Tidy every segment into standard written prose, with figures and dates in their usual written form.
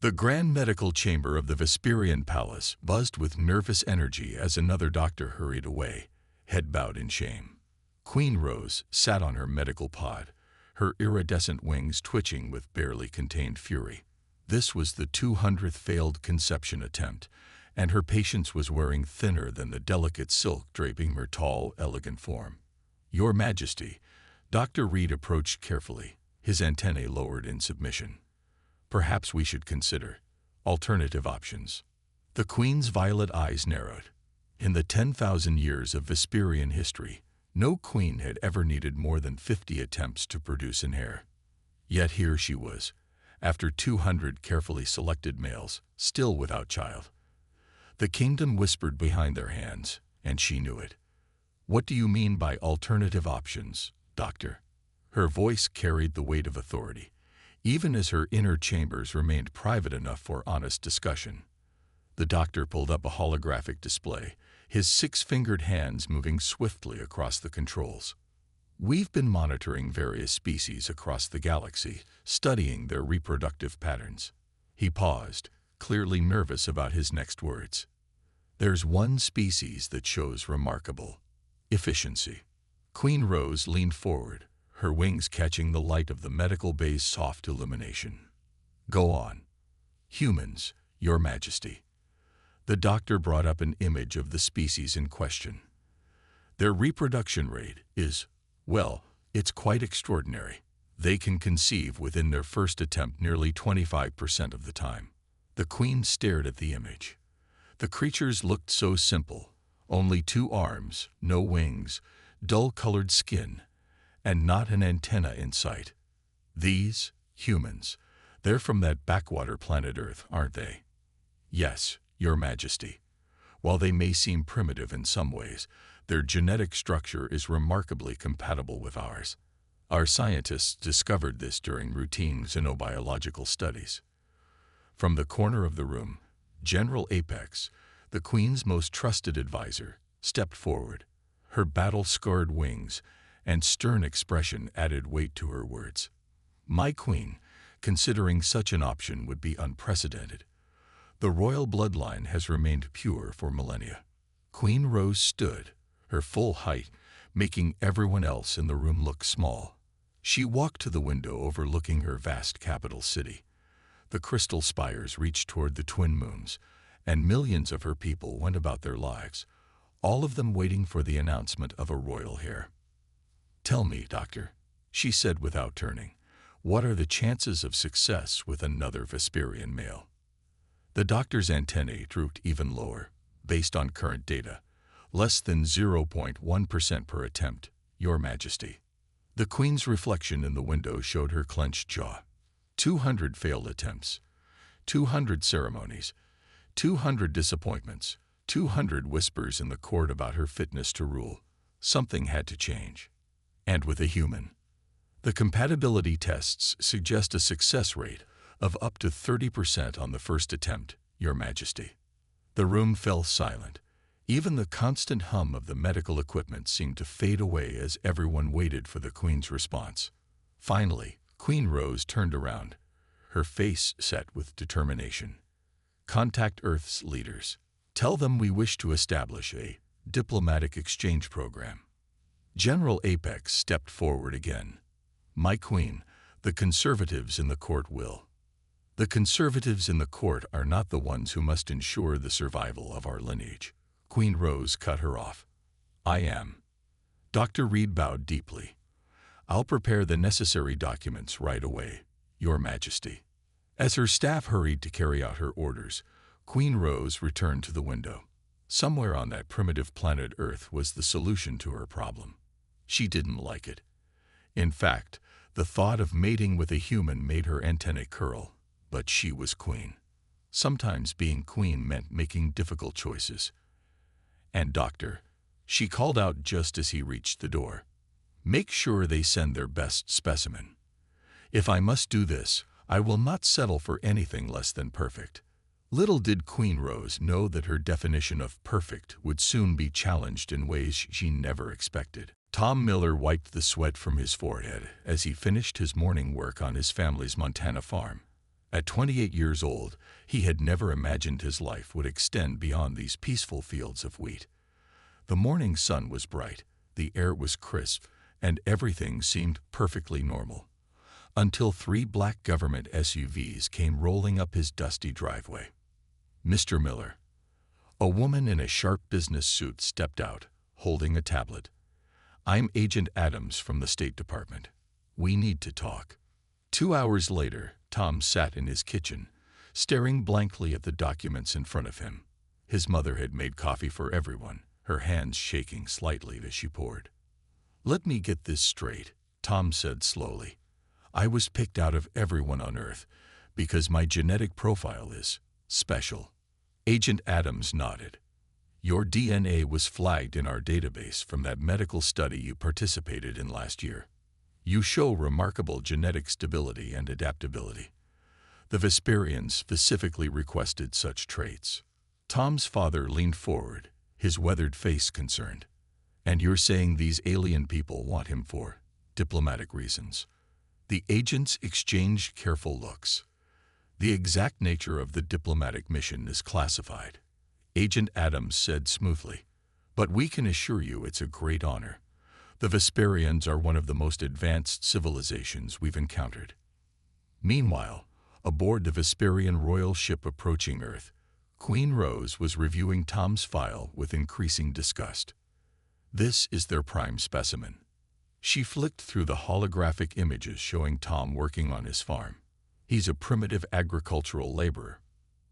The grand medical chamber of the Vesperian palace buzzed with nervous energy as another doctor hurried away, head bowed in shame. Queen Rose sat on her medical pod, her iridescent wings twitching with barely contained fury. This was the 200th failed conception attempt, and her patience was wearing thinner than the delicate silk draping her tall, elegant form. "Your Majesty," Dr. Reed approached carefully, his antennae lowered in submission. "Perhaps we should consider alternative options." The Queen's violet eyes narrowed. In the 10,000 years of Vesperian history, no queen had ever needed more than 50 attempts to produce an heir. Yet here she was, after 200 carefully selected males, still without child. The kingdom whispered behind their hands, and she knew it. "What do you mean by alternative options, Doctor?" Her voice carried the weight of authority, even as her inner chambers remained private enough for honest discussion. The doctor pulled up a holographic display, his six-fingered hands moving swiftly across the controls. "We've been monitoring various species across the galaxy, studying their reproductive patterns." He paused, clearly nervous about his next words. "There's one species that shows remarkable efficiency." Queen Rose leaned forward, her wings catching the light of the medical bay's soft illumination. "Go on." "Humans, Your Majesty." The doctor brought up an image of the species in question. "Their reproduction rate is, well, it's quite extraordinary. They can conceive within their first attempt nearly 25% of the time." The Queen stared at the image. The creatures looked so simple, only 2 arms, no wings, dull-colored skin, and not an antenna in sight. "These humans, they're from that backwater planet Earth, aren't they?" "Yes, Your Majesty. While they may seem primitive in some ways, their genetic structure is remarkably compatible with ours. Our scientists discovered this during routine xenobiological studies." From the corner of the room, General Apex, the Queen's most trusted advisor, stepped forward. Her battle-scarred wings and stern expression added weight to her words. "My Queen, considering such an option would be unprecedented. The royal bloodline has remained pure for millennia." Queen Rose stood, her full height making everyone else in the room look small. She walked to the window overlooking her vast capital city. The crystal spires reached toward the twin moons, and millions of her people went about their lives, all of them waiting for the announcement of a royal heir. "Tell me, Doctor," she said without turning, "what are the chances of success with another Vesperian male?" The doctor's antennae drooped even lower, based on current data, less than 0.1% per attempt, Your Majesty. The Queen's reflection in the window showed her clenched jaw. 200 failed attempts, 200 ceremonies, 200 disappointments, 200 whispers in the court about her fitness to rule. Something had to change. And with a human. The compatibility tests suggest a success rate of up to 30% on the first attempt, Your Majesty. The room fell silent. Even the constant hum of the medical equipment seemed to fade away as everyone waited for the Queen's response. Finally, Queen Rose turned around, her face set with determination. "Contact Earth's leaders. Tell them we wish to establish a diplomatic exchange program." General Apex stepped forward again. "My Queen, the conservatives in the court will." "The conservatives in the court are not the ones who must ensure the survival of our lineage." Queen Rose cut her off. "I am." Dr. Reed bowed deeply. "I'll prepare the necessary documents right away, Your Majesty." As her staff hurried to carry out her orders, Queen Rose returned to the window. Somewhere on that primitive planet Earth was the solution to her problem. She didn't like it. In fact, the thought of mating with a human made her antennae curl, but she was queen. Sometimes being queen meant making difficult choices. "And Doctor," she called out just as he reached the door, "make sure they send their best specimen. If I must do this, I will not settle for anything less than perfect." Little did Queen Rose know that her definition of perfect would soon be challenged in ways she never expected. Tom Miller wiped the sweat from his forehead as he finished his morning work on his family's Montana farm. At 28 years old, he had never imagined his life would extend beyond these peaceful fields of wheat. The morning sun was bright, the air was crisp, and everything seemed perfectly normal. Until 3 black government SUVs came rolling up his dusty driveway. "Mr. Miller." A woman in a sharp business suit stepped out, holding a tablet. "I'm Agent Adams from the State Department. We need to talk." 2 hours later, Tom sat in his kitchen, staring blankly at the documents in front of him. His mother had made coffee for everyone, her hands shaking slightly as she poured. "Let me get this straight," Tom said slowly. "I was picked out of everyone on Earth because my genetic profile is special." Agent Adams nodded. "Your DNA was flagged in our database from that medical study you participated in last year. You show remarkable genetic stability and adaptability. The Vesperians specifically requested such traits." Tom's father leaned forward, his weathered face concerned. "And you're saying these alien people want him for diplomatic reasons?" The agents exchanged careful looks. "The exact nature of the diplomatic mission is classified," Agent Adams said smoothly. "But we can assure you it's a great honor. The Vesperians are one of the most advanced civilizations we've encountered." Meanwhile, aboard the Vesperian royal ship approaching Earth, Queen Rose was reviewing Tom's file with increasing disgust. "This is their prime specimen." She flicked through the holographic images showing Tom working on his farm. "He's a primitive agricultural laborer."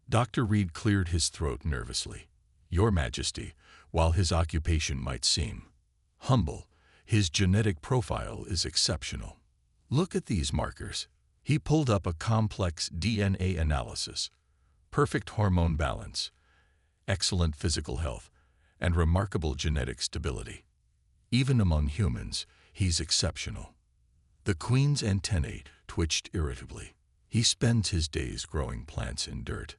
Dr. Reed cleared his throat nervously. "Your Majesty, while his occupation might seem humble, his genetic profile is exceptional. Look at these markers." He pulled up a complex DNA analysis. "Perfect hormone balance, excellent physical health, and remarkable genetic stability. Even among humans, he's exceptional." The Queen's antennae twitched irritably. "He spends his days growing plants in dirt,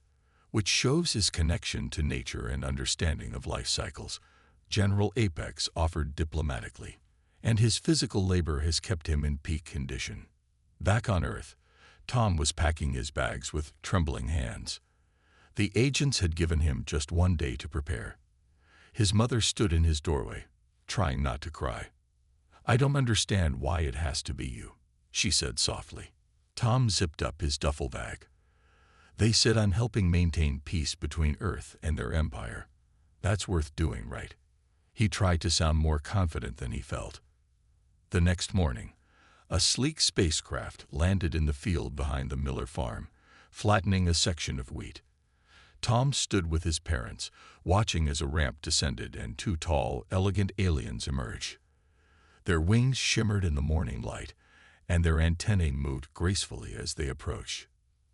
which shows his connection to nature and understanding of life cycles," General Apex offered diplomatically. "And his physical labor has kept him in peak condition." Back on Earth, Tom was packing his bags with trembling hands. The agents had given him just 1 day to prepare. His mother stood in his doorway, trying not to cry. "I don't understand why it has to be you," she said softly. Tom zipped up his duffel bag. "They said I'm helping maintain peace between Earth and their empire. That's worth doing, right?" He tried to sound more confident than he felt. The next morning, a sleek spacecraft landed in the field behind the Miller farm, flattening a section of wheat. Tom stood with his parents, watching as a ramp descended and 2 tall, elegant aliens emerged. Their wings shimmered in the morning light, and their antennae moved gracefully as they approached.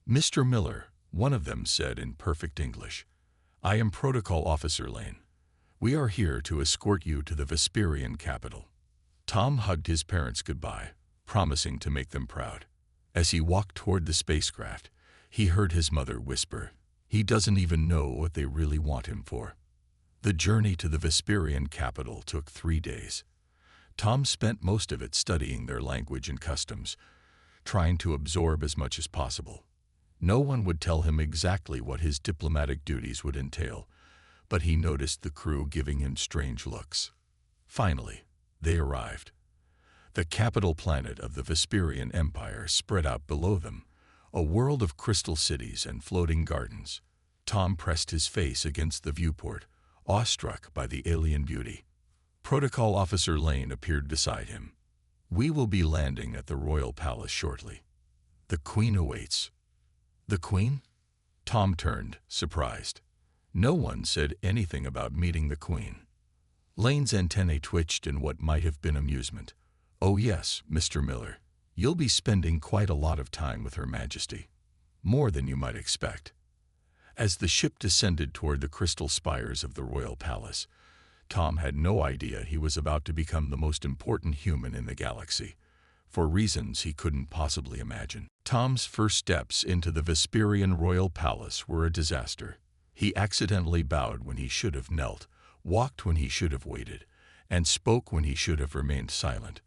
"Mr. Miller," one of them said in perfect English, "I am Protocol Officer Lane. We are here to escort you to the Vesperian capital." Tom hugged his parents goodbye, promising to make them proud. As he walked toward the spacecraft, he heard his mother whisper, "He doesn't even know what they really want him for." The journey to the Vesperian capital took 3 days. Tom spent most of it studying their language and customs, trying to absorb as much as possible. No one would tell him exactly what his diplomatic duties would entail, but he noticed the crew giving him strange looks. Finally, they arrived. The capital planet of the Vesperian Empire spread out below them, a world of crystal cities and floating gardens. Tom pressed his face against the viewport, awestruck by the alien beauty. Protocol Officer Lane appeared beside him. "We will be landing at the royal palace shortly. The Queen awaits." "The Queen?" Tom turned, surprised. No one said anything about meeting the Queen. Lane's antennae twitched in what might have been amusement. "Oh yes, Mr. Miller. You'll be spending quite a lot of time with Her Majesty. More than you might expect." As the ship descended toward the crystal spires of the royal palace, Tom had no idea he was about to become the most important human in the galaxy, for reasons he couldn't possibly imagine. Tom's first steps into the Vesperian royal palace were a disaster. He accidentally bowed when he should have knelt, walked when he should have waited, and spoke when he should have remained silent.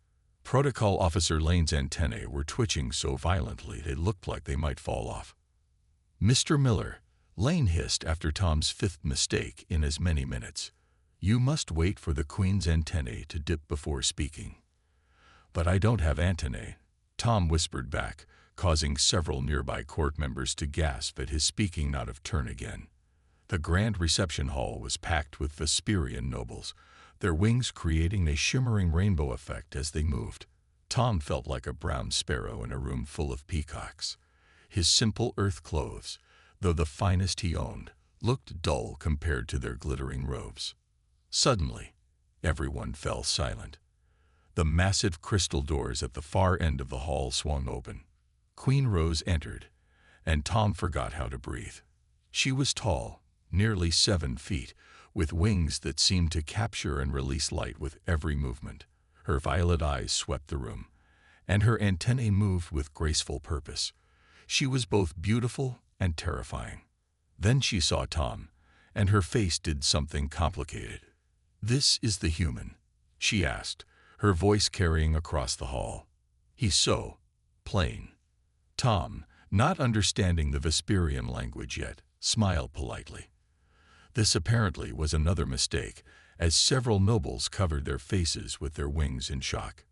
Protocol Officer Lane's antennae were twitching so violently they looked like they might fall off. "Mr. Miller," Lane hissed after Tom's fifth mistake in as many minutes, "you must wait for the Queen's antennae to dip before speaking." "But I don't have antennae," Tom whispered back, causing several nearby court members to gasp at his speaking out of turn again. The grand reception hall was packed with Vesperian nobles, their wings creating a shimmering rainbow effect as they moved. Tom felt like a brown sparrow in a room full of peacocks. His simple earth clothes, though the finest he owned, looked dull compared to their glittering robes. Suddenly, everyone fell silent. The massive crystal doors at the far end of the hall swung open. Queen Rose entered, and Tom forgot how to breathe. She was tall, nearly 7 feet, with wings that seemed to capture and release light with every movement. Her violet eyes swept the room, and her antennae moved with graceful purpose. She was both beautiful and terrifying. Then she saw Tom, and her face did something complicated. "This is the human?" she asked, her voice carrying across the hall. "He's so plain." Tom, not understanding the Vesperian language yet, smiled politely. This apparently was another mistake, as several nobles covered their faces with their wings in shock.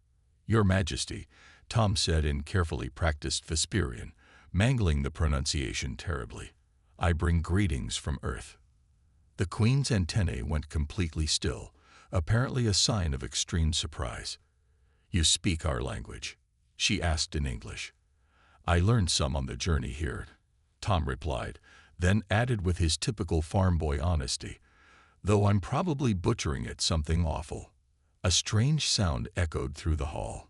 "Your Majesty," Tom said in carefully practiced Vesperian, mangling the pronunciation terribly, "I bring greetings from Earth." The Queen's antennae went completely still, apparently a sign of extreme surprise. "You speak our language?" she asked in English. "I learned some on the journey here," Tom replied, then added with his typical farm boy honesty, "though I'm probably butchering it something awful." A strange sound echoed through the hall.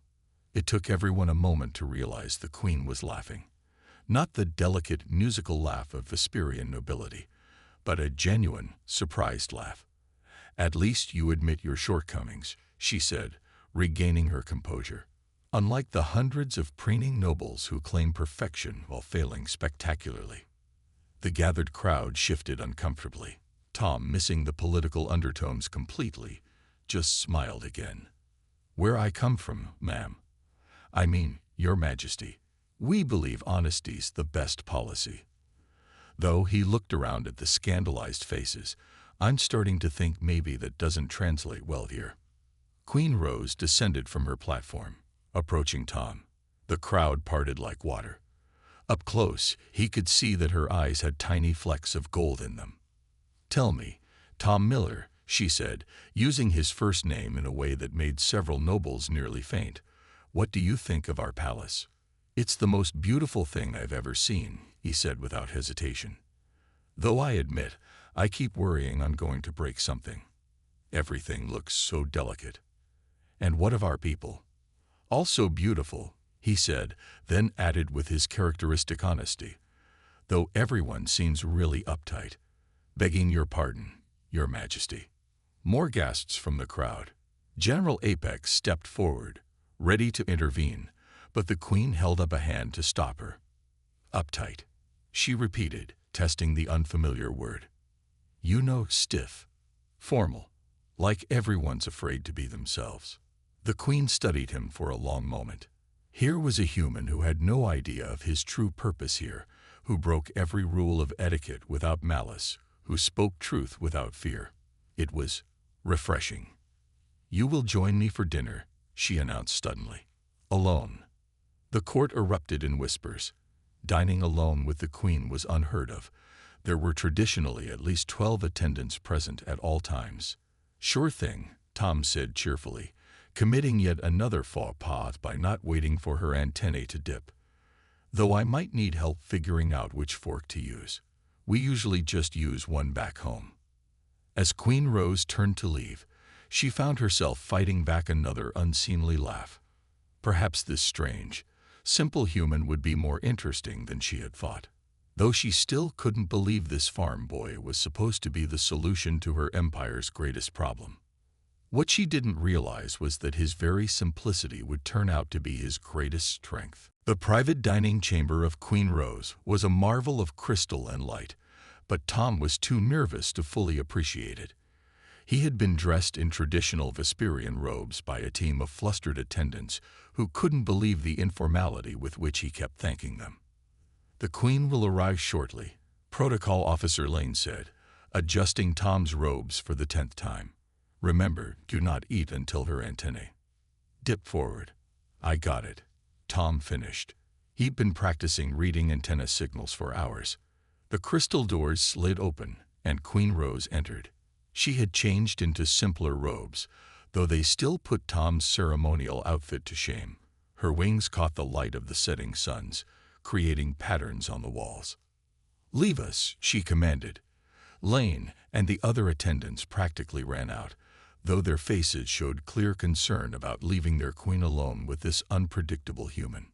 It took everyone a moment to realize the Queen was laughing. Not the delicate musical laugh of Vesperian nobility, but a genuine, surprised laugh. "At least you admit your shortcomings," she said, regaining her composure. "Unlike the hundreds of preening nobles who claim perfection while failing spectacularly." The gathered crowd shifted uncomfortably. Tom, missing the political undertones completely, just smiled again. "Where I come from, ma'am. I mean, Your Majesty. We believe honesty's the best policy." Though he looked around at the scandalized faces, "I'm starting to think maybe that doesn't translate well here." Queen Rose descended from her platform, approaching Tom. The crowd parted like water. Up close, he could see that her eyes had tiny flecks of gold in them. "Tell me, Tom Miller," she said, using his first name in a way that made several nobles nearly faint, "what do you think of our palace?" "It's the most beautiful thing I've ever seen," he said without hesitation. "Though I admit, I keep worrying I'm going to break something. Everything looks so delicate." "And what of our people?" "Also beautiful," he said, then added with his characteristic honesty, "though everyone seems really uptight. Begging your pardon, Your Majesty." More gasps from the crowd. General Apex stepped forward, ready to intervene, but the Queen held up a hand to stop her. "Uptight," she repeated, testing the unfamiliar word. "You know, stiff, formal, like everyone's afraid to be themselves." The Queen studied him for a long moment. Here was a human who had no idea of his true purpose here, who broke every rule of etiquette without malice, who spoke truth without fear. It was refreshing. "You will join me for dinner," she announced suddenly. "Alone." The court erupted in whispers. Dining alone with the Queen was unheard of. There were traditionally at least 12 attendants present at all times. "Sure thing," Tom said cheerfully, committing yet another faux pas by not waiting for her antennae to dip. "Though I might need help figuring out which fork to use. We usually just use one back home." As Queen Rose turned to leave, she found herself fighting back another unseemly laugh. Perhaps this strange, simple human would be more interesting than she had thought. Though she still couldn't believe this farm boy was supposed to be the solution to her empire's greatest problem. What she didn't realize was that his very simplicity would turn out to be his greatest strength. The private dining chamber of Queen Rose was a marvel of crystal and light, but Tom was too nervous to fully appreciate it. He had been dressed in traditional Vesperian robes by a team of flustered attendants who couldn't believe the informality with which he kept thanking them. "The Queen will arrive shortly," Protocol Officer Lane said, adjusting Tom's robes for the 10th time. "Remember, do not eat until her antennae dip forward." "I got it," Tom finished. He'd been practicing reading antenna signals for hours. The crystal doors slid open, and Queen Rose entered. She had changed into simpler robes, though they still put Tom's ceremonial outfit to shame. Her wings caught the light of the setting suns, creating patterns on the walls. "Leave us," she commanded. Lane and the other attendants practically ran out, though their faces showed clear concern about leaving their queen alone with this unpredictable human.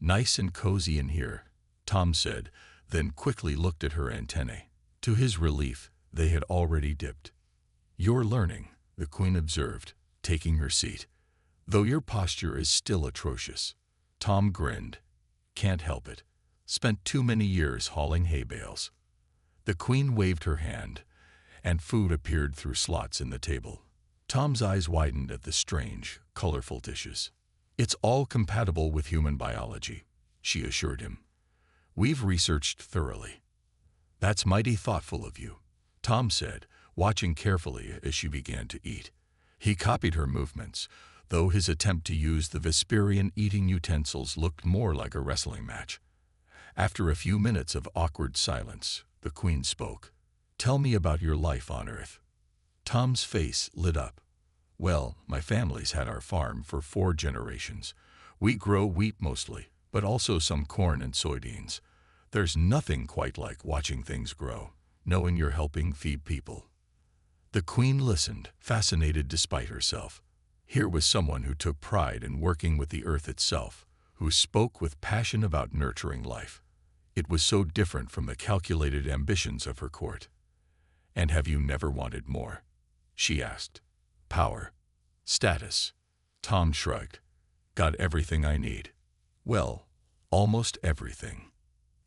"Nice and cozy in here," Tom said, then quickly looked at her antennae. To his relief, they had already dipped. "You're learning," the Queen observed, taking her seat, "though your posture is still atrocious." Tom grinned. "Can't help it. Spent too many years hauling hay bales." The Queen waved her hand, and food appeared through slots in the table. Tom's eyes widened at the strange, colorful dishes. "It's all compatible with human biology," she assured him. "We've researched thoroughly." "That's mighty thoughtful of you," Tom said, watching carefully as she began to eat. He copied her movements, though his attempt to use the Vesperian eating utensils looked more like a wrestling match. After a few minutes of awkward silence, the Queen spoke. "Tell me about your life on Earth." Tom's face lit up. "Well, my family's had our farm for 4 generations. We grow wheat mostly, but also some corn and soybeans. There's nothing quite like watching things grow, knowing you're helping feed people." The Queen listened, fascinated despite herself. Here was someone who took pride in working with the earth itself, who spoke with passion about nurturing life. It was so different from the calculated ambitions of her court. "And have you never wanted more?" she asked. "Power? Status?" Tom shrugged. "Got everything I need." "Well, almost everything."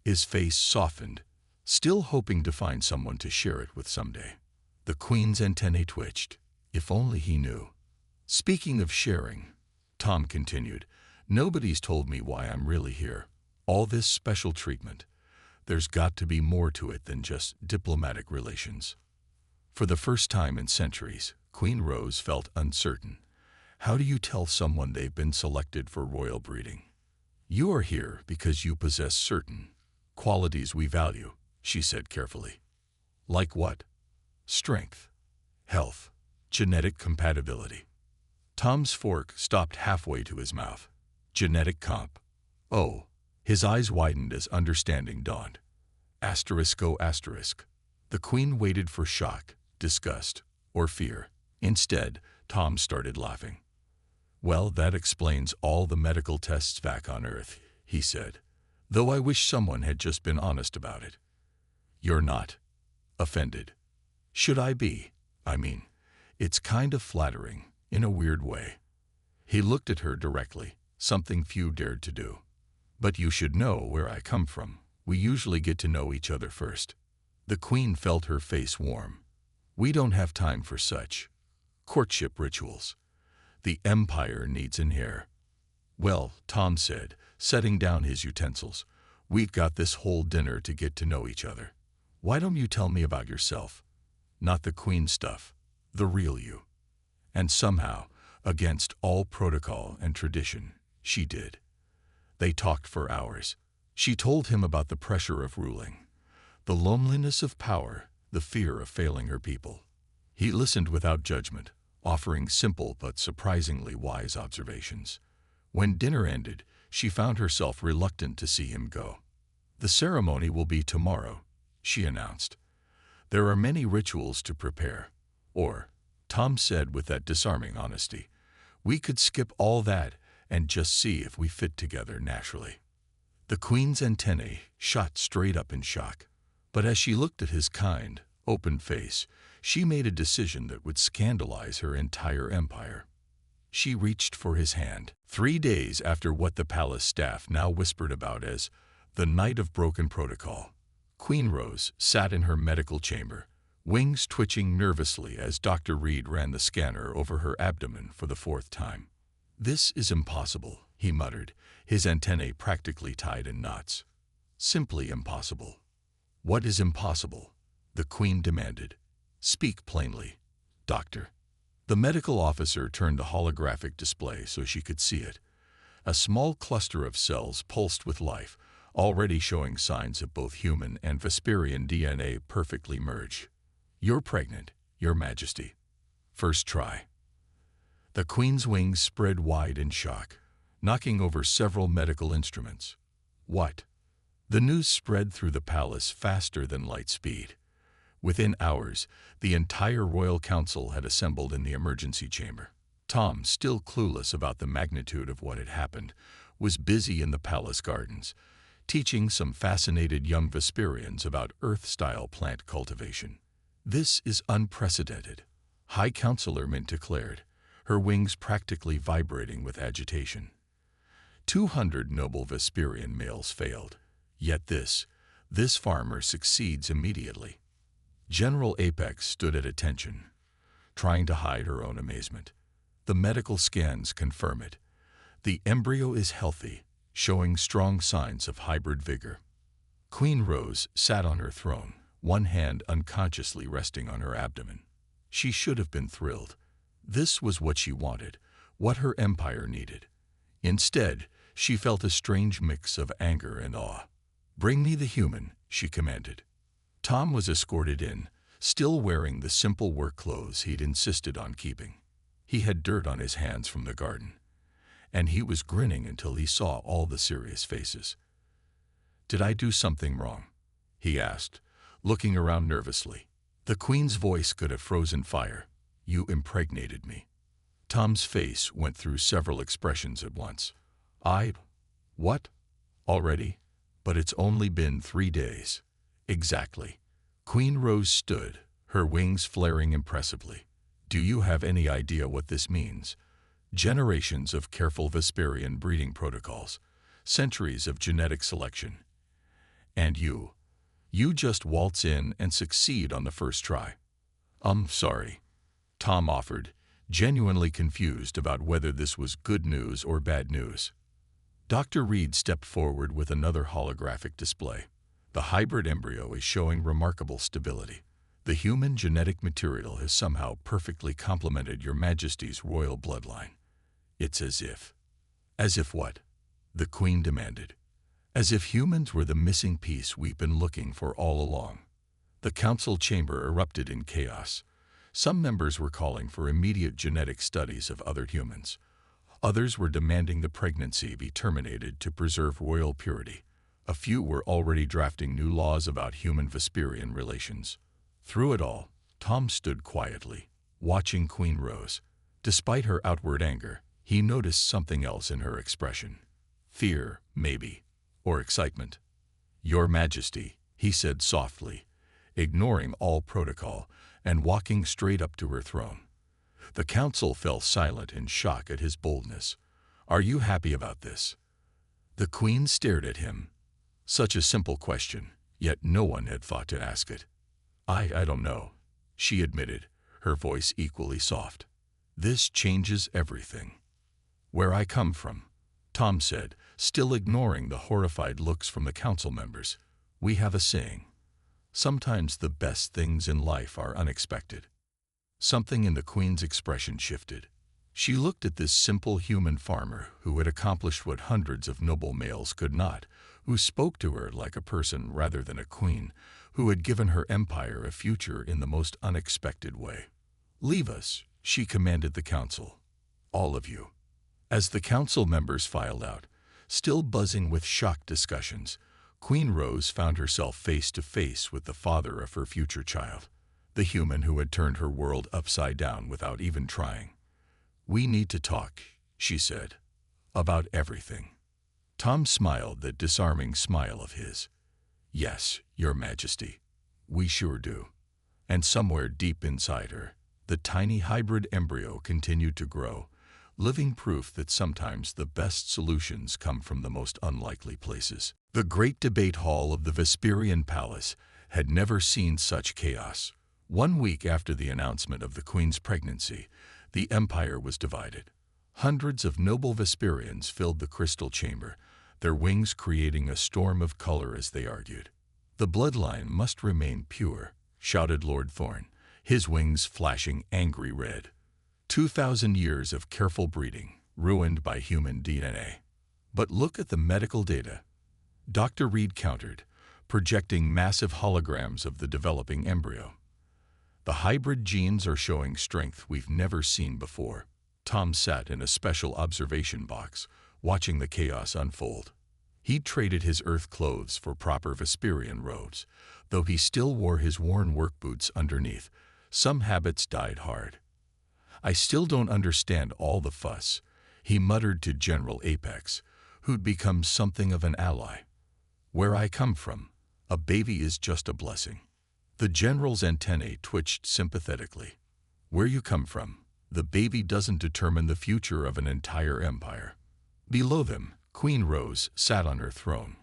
His face softened, still hoping to find someone to share it with someday. The Queen's antennae twitched. If only he knew. "Speaking of sharing," Tom continued, "nobody's told me why I'm really here. All this special treatment. There's got to be more to it than just diplomatic relations." For the first time in centuries, Queen Rose felt uncertain. How do you tell someone they've been selected for royal breeding? "You are here because you possess certain qualities we value," she said carefully. "Like what?" "Strength, health, genetic compatibility." Tom's fork stopped halfway to his mouth. "Genetic comp. Oh." His eyes widened as understanding dawned. Asterisko asterisk. The Queen waited for shock, disgust, or fear. Instead, Tom started laughing. "Well, that explains all the medical tests back on Earth," he said, "though I wish someone had just been honest about it." "You're not offended?" "Should I be? I mean, it's kind of flattering, in a weird way." He looked at her directly, something few dared to do. "But you should know where I come from. We usually get to know each other first." The Queen felt her face warm. "We don't have time for such courtship rituals. The Empire needs an heir." "Well," Tom said, setting down his utensils, "we've got this whole dinner to get to know each other. Why don't you tell me about yourself? Not the Queen stuff, the real you." And somehow, against all protocol and tradition, she did. They talked for hours. She told him about the pressure of ruling, the loneliness of power, the fear of failing her people. He listened without judgment, offering simple but surprisingly wise observations. When dinner ended, she found herself reluctant to see him go. "The ceremony will be tomorrow," she announced. "There are many rituals to prepare. Or," Tom said with that disarming honesty, "we could skip all that and just see if we fit together naturally." The Queen's antennae shot straight up in shock. But as she looked at his kind, open face, she made a decision that would scandalize her entire empire. She reached for his hand. 3 days after what the palace staff now whispered about as the night of broken protocol, Queen Rose sat in her medical chamber, wings twitching nervously as Dr. Reed ran the scanner over her abdomen for the 4th time. "This is impossible," he muttered, his antennae practically tied in knots. Simply impossible. What is impossible? The Queen demanded. Speak plainly, Doctor. The medical officer turned the holographic display so she could see it. A small cluster of cells pulsed with life, already showing signs of both human and Vesperian DNA perfectly merged. You're pregnant, Your Majesty. First try. The Queen's wings spread wide in shock, knocking over several medical instruments. What? The news spread through the palace faster than light speed. Within hours, the entire royal council had assembled in the emergency chamber. Tom, still clueless about the magnitude of what had happened, was busy in the palace gardens, teaching some fascinated young Vesperians about Earth-style plant cultivation. This is unprecedented, High Counselor Mint declared, her wings practically vibrating with agitation. 200 noble Vesperian males failed, yet this farmer succeeds immediately. General Apex stood at attention, trying to hide her own amazement. The medical scans confirm it. The embryo is healthy, showing strong signs of hybrid vigor. Queen Rose sat on her throne, one hand unconsciously resting on her abdomen. She should have been thrilled. This was what she wanted, what her empire needed. Instead, she felt a strange mix of anger and awe. Bring me the human, she commanded. Tom was escorted in, still wearing the simple work clothes he'd insisted on keeping. He had dirt on his hands from the garden, and he was grinning until he saw all the serious faces. Did I do something wrong? He asked, looking around nervously. The Queen's voice could have frozen fire. You impregnated me. Tom's face went through several expressions at once. What? Already? But it's only been 3 days. Exactly. Queen Rose stood, her wings flaring impressively. Do you have any idea what this means? Generations of careful Vesperian breeding protocols, centuries of genetic selection. And you just waltz in and succeed on the first try. Sorry, Tom offered, genuinely confused about whether this was good news or bad news. Dr. Reed stepped forward with another holographic display. The hybrid embryo is showing remarkable stability. The human genetic material has somehow perfectly complemented Your Majesty's royal bloodline. It's as if. As if what? The Queen demanded. As if humans were the missing piece we've been looking for all along. The council chamber erupted in chaos. Some members were calling for immediate genetic studies of other humans. Others were demanding the pregnancy be terminated to preserve royal purity. A few were already drafting new laws about human Vesperian relations. Through it all, Tom stood quietly, watching Queen Rose. Despite her outward anger, he noticed something else in her expression. Fear, maybe, or excitement. Your Majesty, he said softly, ignoring all protocol and walking straight up to her throne. The council fell silent in shock at his boldness. Are you happy about this? The Queen stared at him. Such a simple question, yet no one had thought to ask it. I don't know, she admitted, her voice equally soft. This changes everything. Where I come from, Tom said, still ignoring the horrified looks from the council members. We have a saying. Sometimes the best things in life are unexpected. Something in the Queen's expression shifted. She looked at this simple human farmer who had accomplished what hundreds of noble males could not, who spoke to her like a person rather than a queen, who had given her empire a future in the most unexpected way. Leave us, she commanded the council. All of you. As the council members filed out, still buzzing with shocked discussions, Queen Rose found herself face to face with the father of her future child, the human who had turned her world upside down without even trying. We need to talk, she said, about everything. Tom smiled that disarming smile of his. Yes, Your Majesty, we sure do. And somewhere deep inside her, the tiny hybrid embryo continued to grow, living proof that sometimes the best solutions come from the most unlikely places. The great debate hall of the Vesperian palace had never seen such chaos. 1 week after the announcement of the Queen's pregnancy, the empire was divided. Hundreds of noble Vesperians filled the crystal chamber, their wings creating a storm of color as they argued. "The bloodline must remain pure," shouted Lord Thorn, his wings flashing angry red. 2,000 years of careful breeding, ruined by human DNA. "But look at the medical data," Dr. Reed countered, projecting massive holograms of the developing embryo. "The hybrid genes are showing strength we've never seen before." Tom sat in a special observation box, watching the chaos unfold. He'd traded his Earth clothes for proper Vesperian robes, though he still wore his worn work boots underneath. Some habits died hard. "I still don't understand all the fuss," he muttered to General Apex, who'd become something of an ally. "Where I come from, a baby is just a blessing." The general's antennae twitched sympathetically. "Where you come from, the baby doesn't determine the future of an entire empire." Below them, Queen Rose sat on her throne,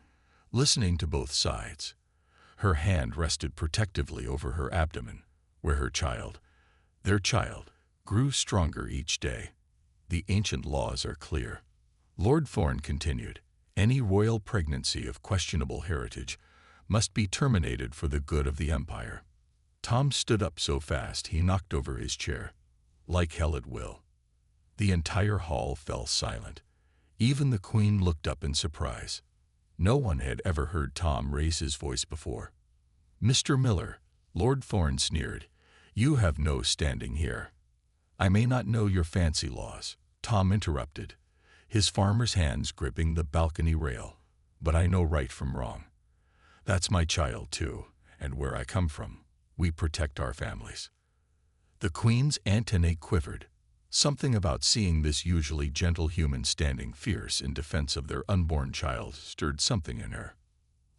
listening to both sides. Her hand rested protectively over her abdomen, where her child, their child, grew stronger each day. "The ancient laws are clear," Lord Thorn continued. "Any royal pregnancy of questionable heritage must be terminated for the good of the empire." Tom stood up so fast he knocked over his chair. "Like hell it will." The entire hall fell silent. Even the Queen looked up in surprise. No one had ever heard Tom raise his voice before. "Mr. Miller," Lord Thorn sneered, "you have no standing here." "I may not know your fancy laws," Tom interrupted, his farmer's hands gripping the balcony rail, "but I know right from wrong. That's my child too, and where I come from, we protect our families." The Queen's antennae quivered. Something about seeing this usually gentle human standing fierce in defense of their unborn child stirred something in her.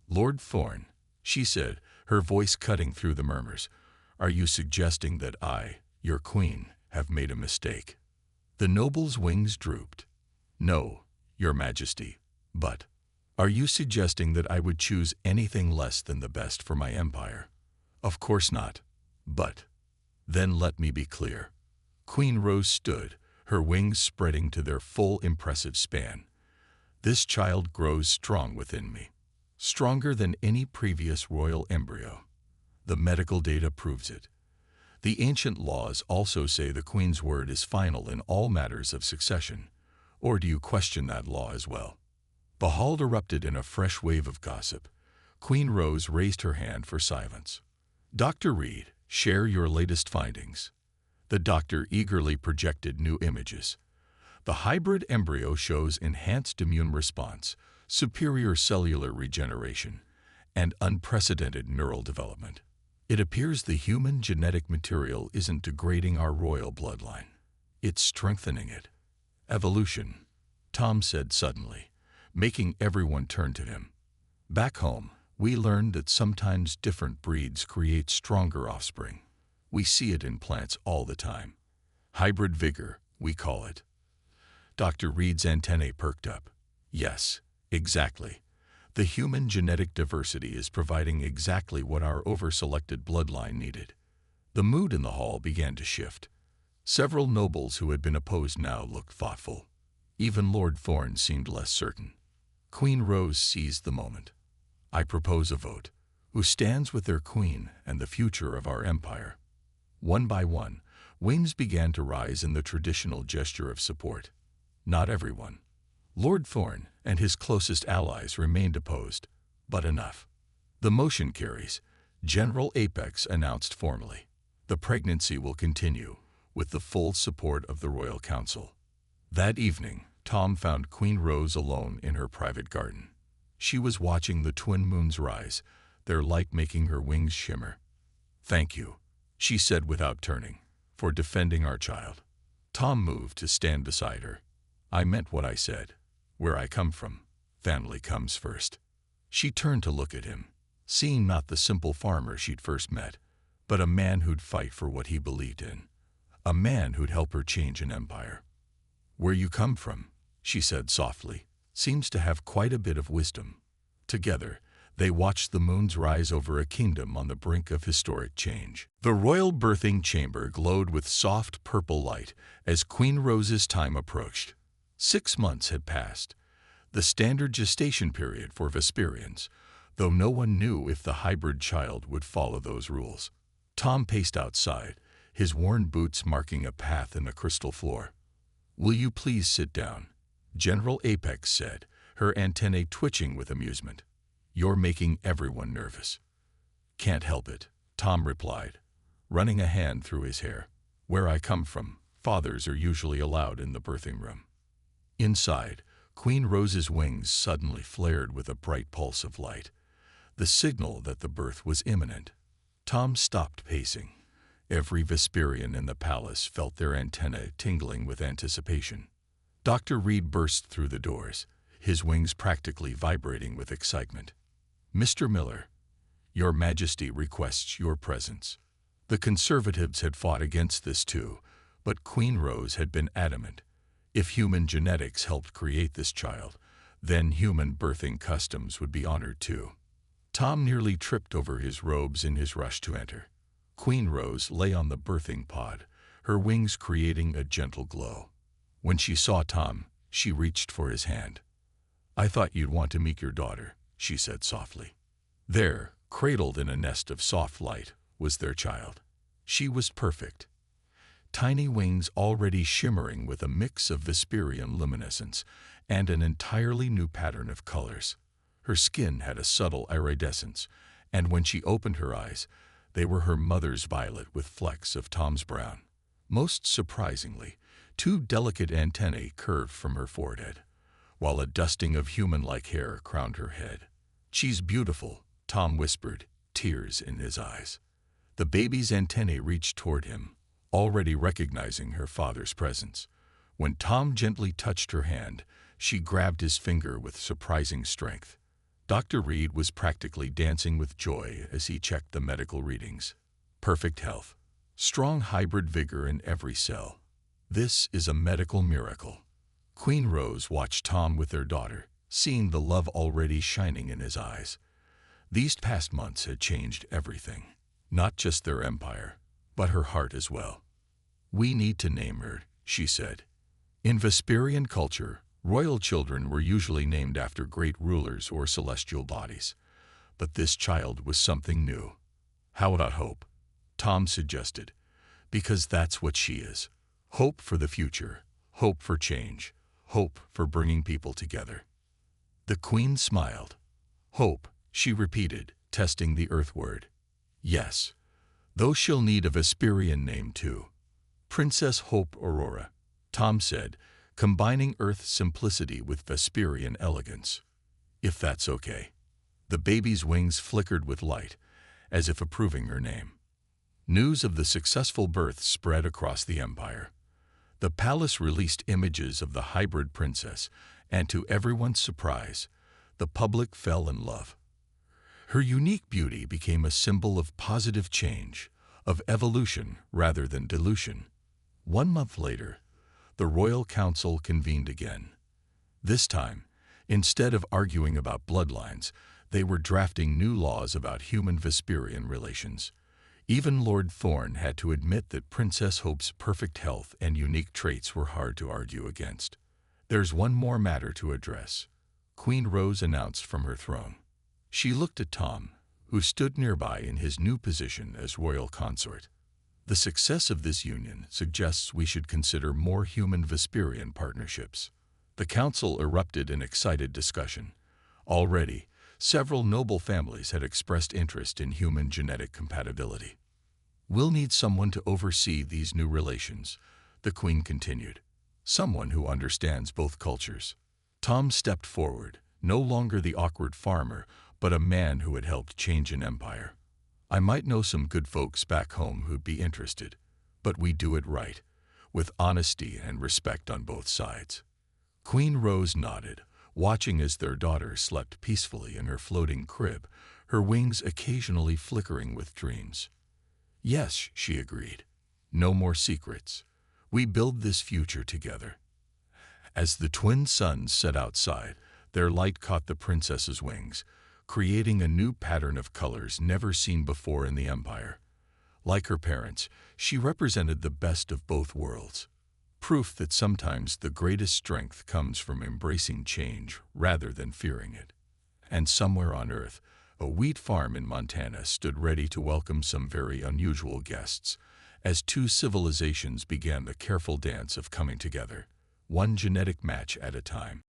"Lord Thorn," she said, her voice cutting through the murmurs, "are you suggesting that I, your queen, have made a mistake?" The noble's wings drooped. "No, your majesty, but are you suggesting that I would choose anything less than the best for my empire?" "Of course not, but then let me be clear." Queen Rose stood, her wings spreading to their full impressive span. "This child grows strong within me, stronger than any previous royal embryo. The medical data proves it. The ancient laws also say the Queen's word is final in all matters of succession. Or do you question that law as well?" The hall erupted in a fresh wave of gossip. Queen Rose raised her hand for silence. "Dr. Reed, share your latest findings." The doctor eagerly projected new images. "The hybrid embryo shows enhanced immune response, superior cellular regeneration, and unprecedented neural development. It appears the human genetic material isn't degrading our royal bloodline. It's strengthening it." "Evolution," Tom said suddenly, making everyone turn to him. "Back home, we learned that sometimes different breeds create stronger offspring. We see it in plants all the time. Hybrid vigor, we call it." Dr. Reed's antennae perked up. "Yes, exactly. The human genetic diversity is providing exactly what our over-selected bloodline needed." The mood in the hall began to shift. Several nobles who had been opposed now looked thoughtful. Even Lord Thorn seemed less certain. Queen Rose seized the moment. "I propose a vote. Who stands with their queen and the future of our empire?" One by one, wings began to rise in the traditional gesture of support. Not everyone. Lord Thorn and his closest allies remained opposed, but enough. "The motion carries," General Apex announced formally. "The pregnancy will continue, with the full support of the Royal Council." That evening, Tom found Queen Rose alone in her private garden. She was watching the twin moons rise, their light making her wings shimmer. "Thank you," she said without turning, "for defending our child." Tom moved to stand beside her. "I meant what I said. Where I come from, family comes first." She turned to look at him, seeing not the simple farmer she'd first met, but a man who'd fight for what he believed in. A man who'd help her change an empire. "Where you come from," she said softly, "seems to have quite a bit of wisdom." Together, they watched the moons rise over a kingdom on the brink of historic change. The royal birthing chamber glowed with soft purple light as Queen Rose's time approached. 6 months had passed. the standard gestation period for Vesperians, though no one knew if the hybrid child would follow those rules. Tom paced outside, his worn boots marking a path in the crystal floor. "Will you please sit down?" General Apex said, her antennae twitching with amusement. "You're making everyone nervous." "Can't help it," Tom replied, running a hand through his hair. "Where I come from, fathers are usually allowed in the birthing room." Inside, Queen Rose's wings suddenly flared with a bright pulse of light, the signal that the birth was imminent. Tom stopped pacing. Every Vesperian in the palace felt their antennae tingling with anticipation. Dr. Reed burst through the doors, his wings practically vibrating with excitement. "Mr. Miller, Your Majesty requests your presence." The conservatives had fought against this too, but Queen Rose had been adamant. If human genetics helped create this child, then human birthing customs would be honored too. Tom nearly tripped over his robes in his rush to enter. Queen Rose lay on the birthing pod, her wings creating a gentle glow. When she saw Tom, she reached for his hand. "I thought you'd want to meet your daughter," she said softly. There, cradled in a nest of soft light, was their child. She was perfect. Tiny wings already shimmering with a mix of Vesperian luminescence and an entirely new pattern of colors. Her skin had a subtle iridescence, and when she opened her eyes, they were her mother's violet with flecks of Tom's brown. Most surprisingly, two delicate antennae curved from her forehead, while a dusting of human-like hair crowned her head. "She's beautiful," Tom whispered, tears in his eyes. The baby's antennae reached toward him, already recognizing her father's presence. When Tom gently touched her hand, she grabbed his finger with surprising strength. Dr. Reed was practically dancing with joy as he checked the medical readings. Perfect health. Strong hybrid vigor in every cell. This is a medical miracle. Queen Rose watched Tom with their daughter, seeing the love already shining in his eyes. These past months had changed everything. Not just their empire, but her heart as well. "We need to name her," she said. In Vesperian culture, royal children were usually named after great rulers or celestial bodies. But this child was something new. "How about Hope?" Tom suggested. "Because that's what she is. Hope for the future, hope for change, hope for bringing people together." The Queen smiled. "Hope," she repeated, testing the Earth word. "Yes, though she'll need a Vesperian name too." "Princess Hope Aurora," Tom said, combining Earth simplicity with Vesperian elegance. "If that's okay." The baby's wings flickered with light, as if approving her name. News of the successful birth spread across the empire. The palace released images of the hybrid princess, and to everyone's surprise, the public fell in love. Her unique beauty became a symbol of positive change, of evolution rather than dilution. 1 month later, the Royal Council convened again. This time, instead of arguing about bloodlines, they were drafting new laws about human Vesperian relations. Even Lord Thorne had to admit that Princess Hope's perfect health and unique traits were hard to argue against. "There's one more matter to address," Queen Rose announced from her throne. She looked at Tom, who stood nearby in his new position as royal consort. "The success of this union suggests we should consider more human Vesperian partnerships." The council erupted in excited discussion. Already, several noble families had expressed interest in human genetic compatibility. "We'll need someone to oversee these new relations," the Queen continued. "Someone who understands both cultures." Tom stepped forward, no longer the awkward farmer, but a man who had helped change an empire. "I might know some good folks back home who'd be interested, but we do it right, with honesty and respect on both sides." Queen Rose nodded, watching as their daughter slept peacefully in her floating crib, her wings occasionally flickering with dreams. "Yes," she agreed. "No more secrets. We build this future together." As the twin suns set outside, their light caught the princess's wings, creating a new pattern of colors never seen before in the empire. Like her parents, she represented the best of both worlds. proof that sometimes the greatest strength comes from embracing change rather than fearing it. And somewhere on Earth, a wheat farm in Montana stood ready to welcome some very unusual guests, as two civilizations began the careful dance of coming together, one genetic match at a time.